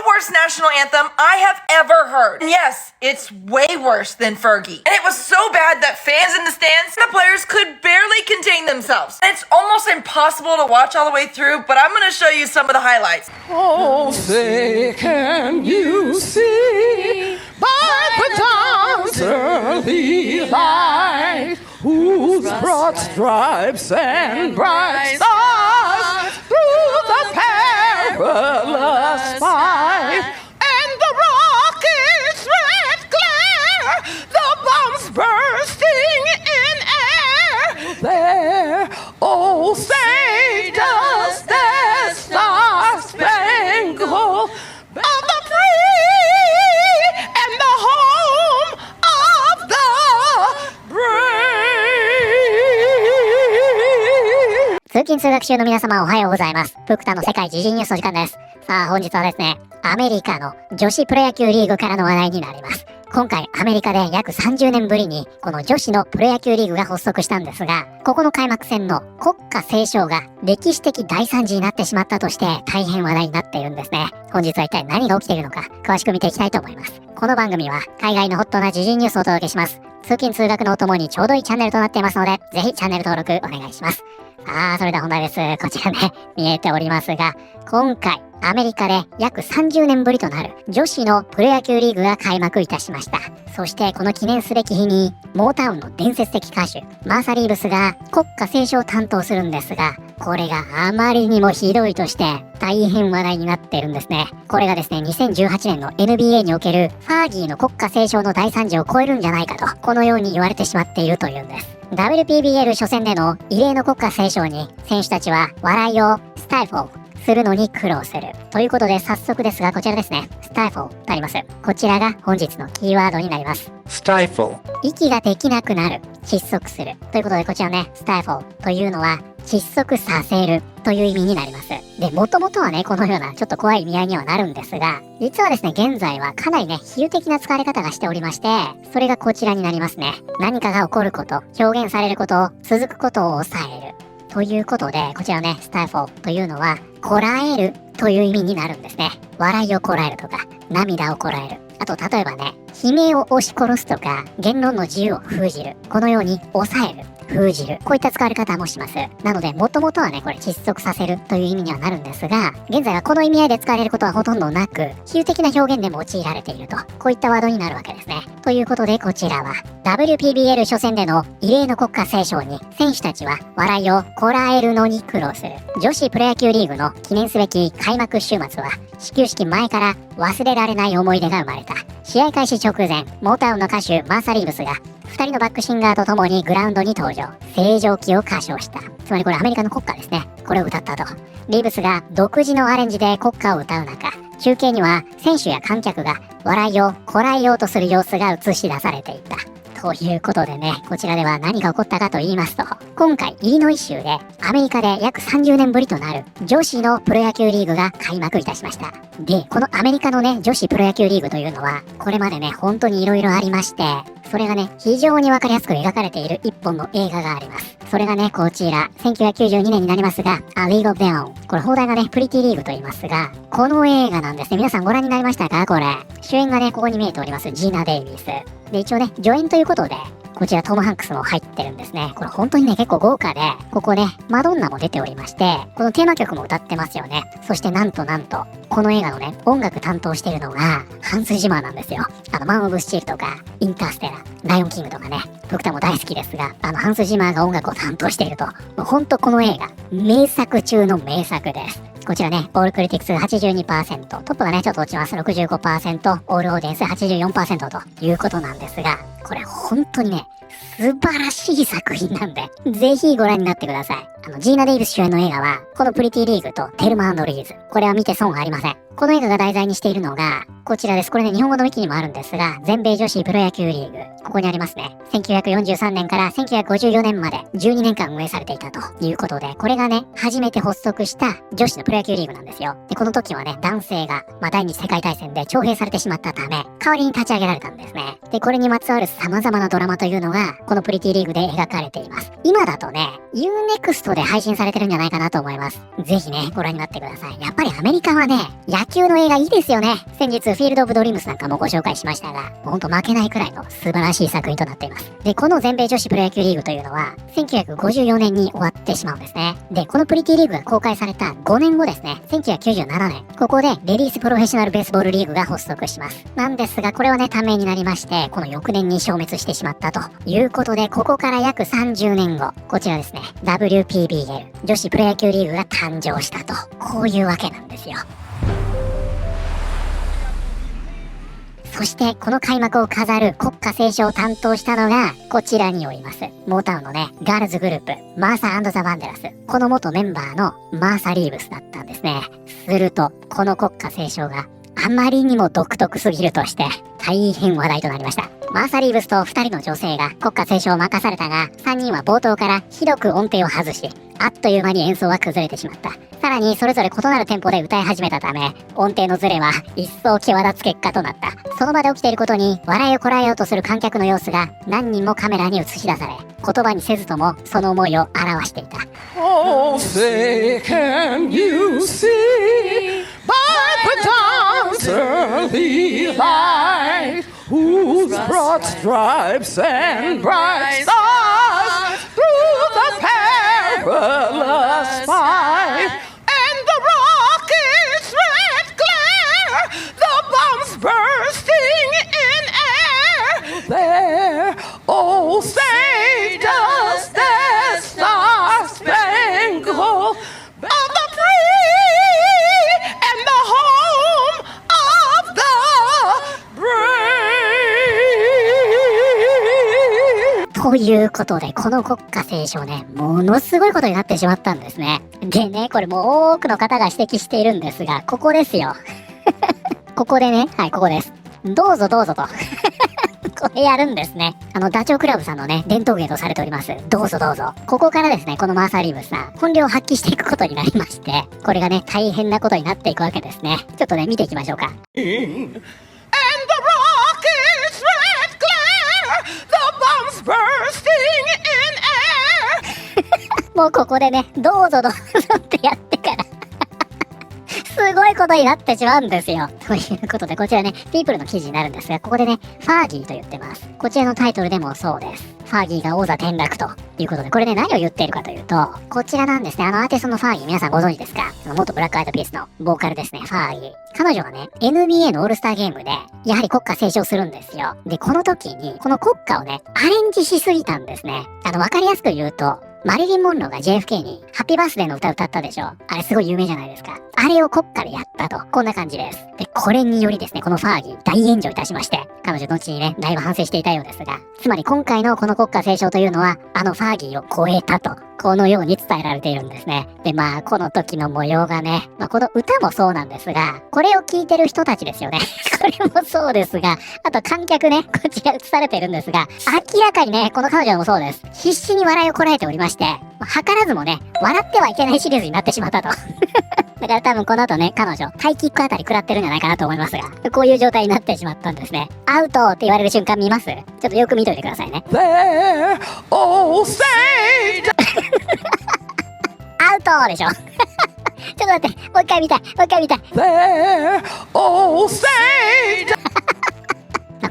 worst national anthem I have ever heard. And yes, it's way worse than Fergie. And it was so bad that fans in the stands and the players could barely contain themselves. And it's almost impossible to watch all the way through, but I'm gonna show you some of the highlights. Oh, say can you see by the dawn's early light, whose broad stripes and bright stars through the perilous fight, and the rocket's red glare, the bombs bursting in air. There, oh, say does the star spangled of the free and the home of the brave. 通勤通学中の皆様おはようございます。福田の世界時事ニュースの時間です。さあ本日はですね、アメリカの女子プロ野球リーグからの話題になります。今回アメリカで約30年ぶりにこの女子のプロ野球リーグが発足したんですが、ここの開幕戦の国歌斉唱が歴史的大惨事になってしまったとして大変話題になっているんですね。本日は一体何が起きているのか詳しく見ていきたいと思います。この番組は海外のホットな時事ニュースをお届けします。通勤通学のお供にちょうどいいチャンネルとなっていますので、ぜひチャンネル登録お願いします。それでは本題です。こちらね、見えておりますが、今回アメリカで約30年ぶりとなる女子のプロ野球リーグが開幕いたしました。そしてこの記念すべき日にモータウンの伝説的歌手マーサ・リーブスが国歌斉唱を担当するんですが、これがあまりにもひどいとして大変話題になっているんですね。これがですね、2018年の NBA におけるファーギーの国歌斉唱の大惨事を超えるんじゃないかと、このように言われてしまっているというんです。WPBL 初戦での異例の国歌斉唱に選手たちは笑いをスタイフォーするのに苦労するということで、早速ですがこちらですね、スタイフォーとあります。こちらが本日のキーワードになります。Stifle。息ができなくなる、窒息するということで、こちらね、スタイフォーというのは窒息させるという意味になります。で、もともとはね、このようなちょっと怖い意味合いにはなるんですが、実はですね、現在はかなりね、比喩的な使われ方がしておりまして、それがこちらになりますね。何かが起こること、表現されること、続くことを抑えるということで、こちらね、スタイフォーというのはこらえるという意味になるんですね。笑いをこらえるとか、涙をこらえる。あと、例えばね、悲鳴を押し殺すとか、言論の自由を封じる。このように抑える、封じる。こういった使われ方もします。なので、もともとはね、これ窒息させるという意味にはなるんですが、現在はこの意味合いで使われることはほとんどなく、比喩的な表現で用いられていると。こういったワードになるわけですね。ということで、こちらは、WPBL 初戦での異例の国歌斉唱に、選手たちは笑いをこらえるのに苦労する。女子プロ野球リーグの記念すべき開幕週末は、始球式前から忘れられない思い出が生まれた。試合開始直前、モータウンの歌手マーサ・リーブスが2人のバックシンガーと共にグラウンドに登場。星条旗を歌唱した。つまりこれアメリカの国歌ですね。これを歌ったと。リーブスが独自のアレンジで国歌を歌う中、中継には選手や観客が笑いをこらえようとする様子が映し出されていた。ということでね、こちらでは何が起こったかと言いますと、今回イリノイ州でアメリカで約30年ぶりとなる女子のプロ野球リーグが開幕いたしました。で、このアメリカのね、女子プロ野球リーグというのは、これまでね、本当に色々ありまして、それがね、非常にわかりやすく描かれている一本の映画があります。それがね、こちら、1992年になりますが、A League of Their Own。これ放題がね、プリティリーグと言いますが、この映画なんですね。皆さんご覧になりましたか？これ。主演がね、ここに見えております、ジーナ・デイビース。で、一応ね、助演ということで、こちらトム・ハンクスも入ってるんですね。これ本当にね、結構豪華で、ここね、マドンナも出ておりまして、このテーマ曲も歌ってますよね。そしてなんと、この映画のね、音楽担当してるのが、ハンス・ジマーなんですよ。マン・オブ・スチールとか、インターステラー、ライオン・キングとかね、僕らも大好きですが、ハンス・ジマーが音楽を担当していると、もうほんとこの映画、名作中の名作です。こちらね、オールクリティクス 82%、トップがね、ちょっと落ちます。65%、オールオーディエンス 84% ということなんですが、これ本当にね、素晴らしい作品なんで、ぜひご覧になってください。ジーナ・デイビス主演の映画は、このプリティリーグとテルマ&リーズ。これは見て損ありません。この映画が題材にしているのが、こちらです。これね、日本語のウィキにもあるんですが、全米女子プロ野球リーグ。ここにありますね。1943年から1954年まで12年間運営されていたということで、これがね、初めて発足した女子のプロ野球リーグなんですよ。で、この時はね、男性が、第二次世界大戦で徴兵されてしまったため、代わりに立ち上げられたんですね。で、これにまつわる様々なドラマというのがが、このプリティリーグで描かれています。今だとね、Unext で配信されてるんじゃないかなと思います。ぜひね、ご覧になってください。やっぱりアメリカはね、野球の映画いいですよね。先日、フィールド・オブ・ドリームスなんかもご紹介しましたが、ほんと負けないくらいの素晴らしい作品となっています。で、この全米女子プロ野球リーグというのは、1954年に終わってしまうんですね。で、このプリティリーグが公開された5年後ですね、1997年、ここでレディースプロフェッショナルベースボールリーグが発足します。なんですが、これはね、短命になりまして、この翌年に消滅してしまったということで、ここから約30年後、こちらですね、WPBL、女子プロ野球リーグが誕生したと、こういうわけなんですよ。そしてこの開幕を飾る国歌斉唱を担当したのがこちらにおります。モータウンのね、ガールズグループ、マーサ&ザ・ワンデラス。この元メンバーのマーサ・リーブスだったんですね。すると、この国歌斉唱があまりにも独特すぎるとして、大変話題となりました。マーサ・リーブスと2人の女性が国歌斉唱を任されたが、3人は冒頭からひどく音程を外し、あっという間に演奏は崩れてしまった。さらにそれぞれ異なるテンポで歌い始めたため、音程のズレは一層際立つ結果となった。その場で起きていることに笑いをこらえようとする観客の様子が何人もカメラに映し出され、言葉にせずともその思いを表していた。Oh, say can you see by the dawn's early light whose broad stripes and bright stars through the perilous fight and the rocket's red glare, the bombs bursting in air there. Oh, say does that star-spangled of the free and the home of the brave. ということで、この国歌斉唱ね、ものすごいことになってしまったんですね。でね、これもう多くの方が指摘しているんですが、ここですよ。ここでね、はい、ここです。どうぞどうぞと。これやるんですね。ダチョウ倶楽部さんのね、伝統芸とされております。どうぞどうぞ。ここからですね、このマーサー・リーブスさん、本領を発揮していくことになりまして、これがね、大変なことになっていくわけですね。ちょっとね、見ていきましょうか。And the rocket's red glare, the bombs bursting in air. もうここでね、どうぞどうぞってやってから、すごいことになってしまうんですよ。ということで、こちらね、ピープルの記事になるんですが、ここでね、ファーギーと言ってます。こちらのタイトルでもそうです。ファーギーが王座転落ということで、これね、何を言っているかというと、こちらなんですね。アーティストのファーギー、皆さんご存知ですか？元ブラックアイドピースのボーカルですね、ファーギー。彼女がね、NBA のオールスターゲームで、やはり国歌斉唱するんですよ。で、この時に、この国歌をね、アレンジしすぎたんですね。わかりやすく言うと、マリリン・モンローが JFK にハッピーバースデーの歌歌ったでしょ。あれすごい有名じゃないですか。あれを国歌でやったと。こんな感じです。で、これによりですね、このファーギー大炎上いたしまして、彼女後にね、だいぶ反省していたようですが、つまり今回のこの国歌斉唱というのは、ファーギーを超えたと。このように伝えられているんですね。で、この時の模様がね、この歌もそうなんですが、これを聴いてる人たちですよね。これもそうですが、あと観客ね、こちら映されてるんですが、明らかにね、この彼女もそうです。必死に笑いをこらえておりまして、図らずもね、笑ってはいけないシリーズになってしまったと。だから多分この後ね、彼女、ハイキックあたり食らってるんじゃないかなと思いますが、こういう状態になってしまったんですね。アウトって言われる瞬間見ます？ちょっとよく見といてくださいね。There, oh, say アウトでしょ。ちょっと待って、もう一回見たい。There, oh, say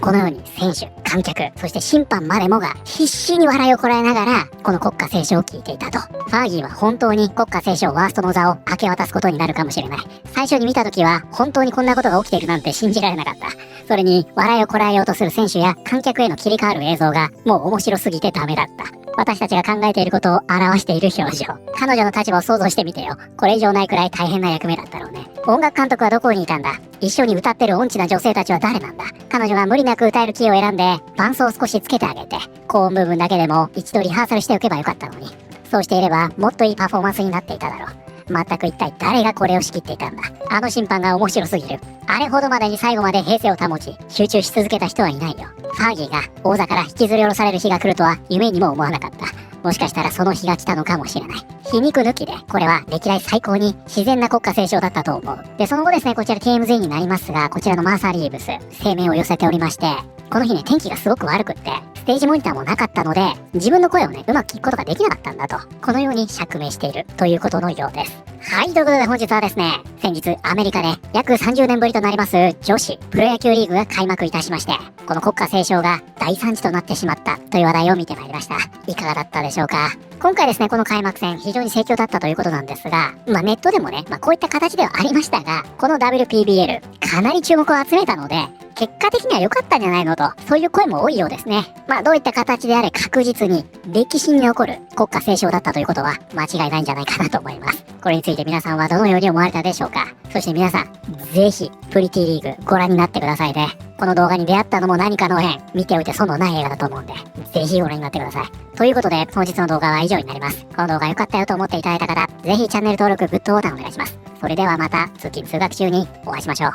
このように選手、観客、そして審判までもが必死に笑いをこらえながら、この国歌斉唱を聞いていたと。ファーギーは本当に国歌斉唱ワーストの座を明け渡すことになるかもしれない。最初に見た時は本当にこんなことが起きているなんて信じられなかった。それに笑いをこらえようとする選手や観客への切り替わる映像がもう面白すぎてダメだった。私たちが考えていることを表している表情。彼女の立場を想像してみてよ。これ以上ないくらい大変な役目だったろうね。音楽監督はどこにいたんだ？一緒に歌ってる音痴な女性たちは誰なんだ？彼女が無理なく歌えるキーを選んで伴奏を少しつけてあげて、高音部分だけでも一度リハーサルしておけばよかったのに。そうしていればもっといいパフォーマンスになっていただろう。全く一体誰がこれを仕切っていたんだ？あの審判が面白すぎる。あれほどまでに最後まで平静を保ち、集中し続けた人はいないよ。ファーギーが王座から引きずり下ろされる日が来るとは夢にも思わなかった。もしかしたらその日が来たのかもしれない。皮肉抜きで、これは歴代最高に自然な国歌斉唱だったと思う。で、その後ですね、こちら TMZ になりますが、こちらのマーサー・リーブス、声明を寄せておりまして、この日ね、天気がすごく悪くって、ステージモニターもなかったので、自分の声をね、うまく聞くことができなかったんだと、このように釈明しているということのようです。はい、ということで本日はですね、先日アメリカで約30年ぶりとなります女子プロ野球リーグが開幕いたしまして、この国歌斉唱が大惨事となってしまったという話題を見てまいりました。いかがだったでしょうか。今回ですね、この開幕戦非常に盛況だったということなんですが、ネットでもね、こういった形ではありましたが、この WPBL かなり注目を集めたので、結果的には良かったんじゃないのと、そういう声も多いようですね。どういった形であれ確実に歴史に残る国歌斉唱だったということは間違いないんじゃないかなと思います。これについて皆さんはどのように思われたでしょうか。そして皆さん、ぜひプリティリーグご覧になってくださいね。この動画に出会ったのも何かの縁、見ておいて損のない映画だと思うんで、ぜひご覧になってください。ということで、本日の動画は以上になります。この動画良かったよと思っていただいた方、ぜひチャンネル登録、グッドボタンお願いします。それではまた通勤通学中にお会いしましょう。